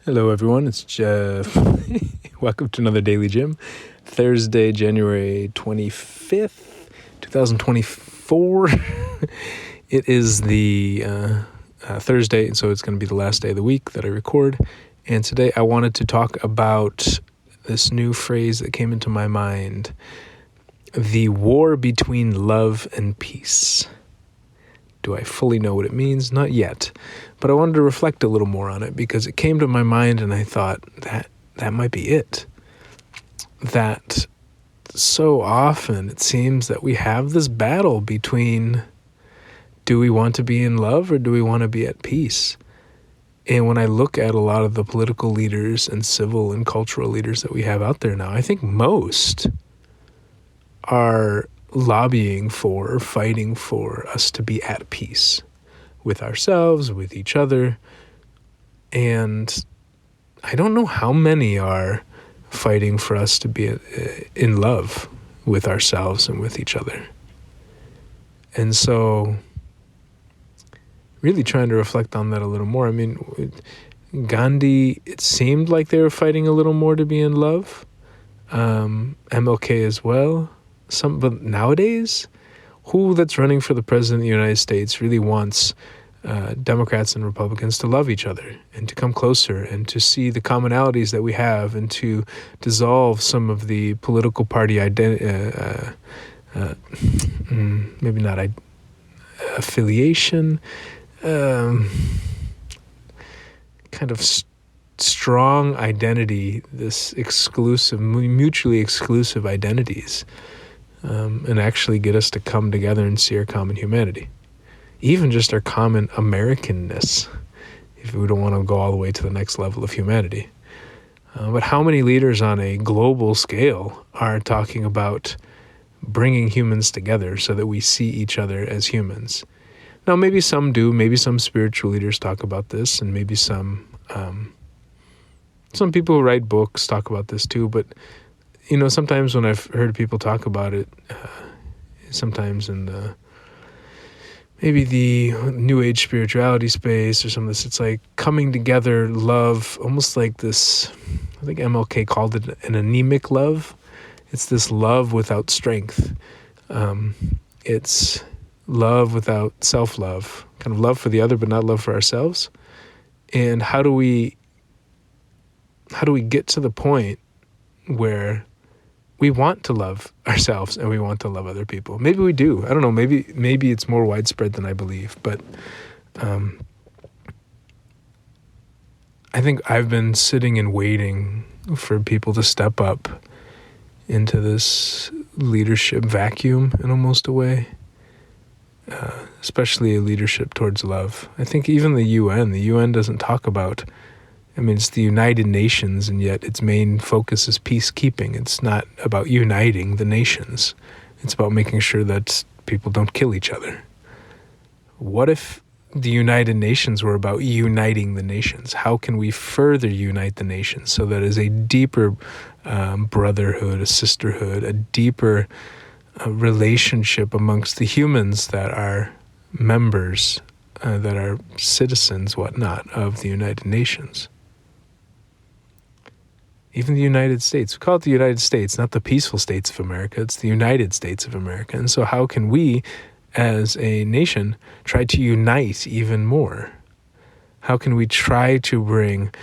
Hello, everyone. It's Jeff. Welcome to another DailyJim. Thursday, January 25th, 2024. It is the Thursday, so it's going to be the last day of the week that I record. And today I wanted to talk about this new phrase that came into my mind, the war between love and peace. Do I fully know what it means? Not yet. But I wanted to reflect a little more on it because it came to my mind and I thought that might be it. That so often it seems that we have this battle between, do we want to be in love or do we want to be at peace? And when I look at a lot of the political leaders and civil and cultural leaders that we have out there now, I think most are lobbying for or fighting for us to be at peace with ourselves, with each other. And I don't know how many are fighting for us to be in love with ourselves and with each other. And so really trying to reflect on that a little more. I mean, Gandhi, it seemed like they were fighting a little more to be in love. MLK as well. But nowadays, who that's running for the president of the United States really wants Democrats and Republicans to love each other and to come closer and to see the commonalities that we have and to dissolve some of the political party affiliation, kind of strong identity, this exclusive, mutually exclusive identities. And actually get us to come together and see our common humanity. Even just our common Americanness, if we don't want to go all the way to the next level of humanity. But how many leaders on a global scale are talking about bringing humans together so that we see each other as humans? Now, maybe some do. Maybe some spiritual leaders talk about this, and maybe some people who write books talk about this too, but you know, sometimes when I've heard people talk about it, sometimes in maybe the New Age spirituality space or some of this, it's like coming together, love, almost like this, I think MLK called it an anemic love. It's this love without strength. It's love without self-love, kind of love for the other but not love for ourselves. And how do we get to the point where we want to love ourselves and we want to love other people? Maybe we do. I don't know. Maybe it's more widespread than I believe. But I think I've been sitting and waiting for people to step up into this leadership vacuum in almost a way, especially a leadership towards love. I think even the UN doesn't talk about, I mean, it's the United Nations, and yet its main focus is peacekeeping. It's not about uniting the nations. It's about making sure that people don't kill each other. What if the United Nations were about uniting the nations? How can we further unite the nations so that is a deeper brotherhood, a sisterhood, a deeper relationship amongst the humans that are members, that are citizens, whatnot, of the United Nations? Even the United States. We call it the United States, not the peaceful states of America. It's the United States of America. And so how can we, as a nation, try to unite even more? How can we try to bring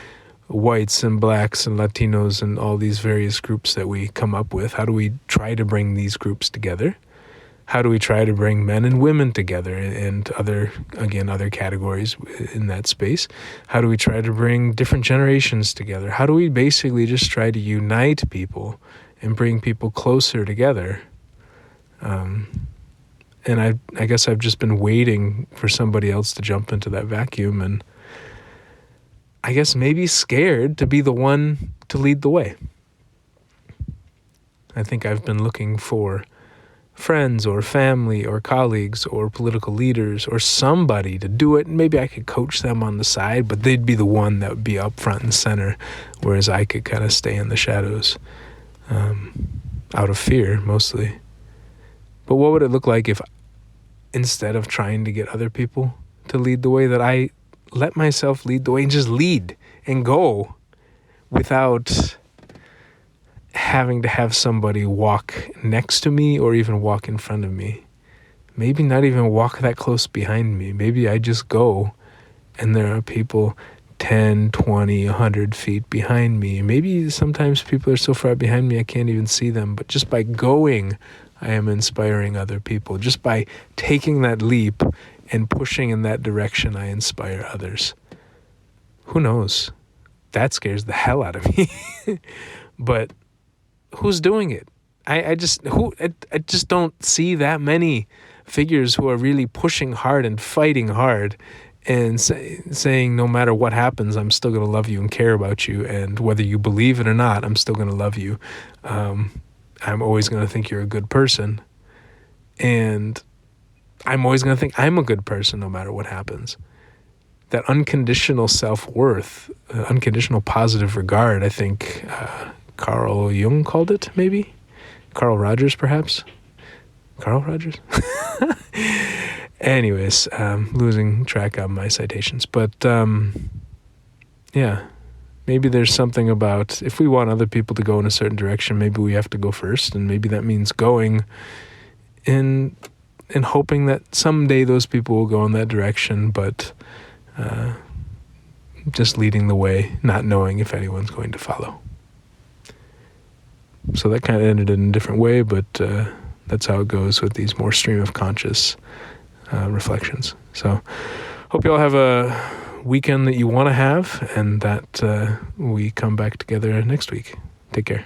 whites and blacks and Latinos and all these various groups that we come up with? How do we try to bring these groups together? How do we try to bring men and women together and other categories in that space? How do we try to bring different generations together? How do we basically just try to unite people and bring people closer together? And I guess I've just been waiting for somebody else to jump into that vacuum, and I guess maybe scared to be the one to lead the way. I think I've been looking for friends or family or colleagues or political leaders or somebody to do it. And maybe I could coach them on the side, but they'd be the one that would be up front and center, whereas I could kind of stay in the shadows, out of fear mostly. But what would it look like if instead of trying to get other people to lead the way, that I let myself lead the way and just lead and go without having to have somebody walk next to me or even walk in front of me. Maybe not even walk that close behind me. Maybe I just go and there are people 10, 20, 100 feet behind me. Maybe sometimes people are so far behind me I can't even see them. But just by going, I am inspiring other people. Just by taking that leap and pushing in that direction, I inspire others. Who knows? That scares the hell out of me. But who's doing it? I just don't see that many figures who are really pushing hard and fighting hard and saying no matter what happens, I'm still going to love you and care about you. And whether you believe it or not, I'm still going to love you. I'm always going to think you're a good person. And I'm always going to think I'm a good person no matter what happens. That unconditional self-worth, unconditional positive regard, I think Carl Jung called it, maybe? Carl Rogers, perhaps? Carl Rogers? Anyways, losing track of my citations. But, yeah, maybe there's something about if we want other people to go in a certain direction, maybe we have to go first. And maybe that means going and hoping that someday those people will go in that direction, but just leading the way, not knowing if anyone's going to follow. So that kind of ended in a different way, but that's how it goes with these more stream of conscious reflections. So hope you all have a weekend that you want to have and that we come back together next week. Take care.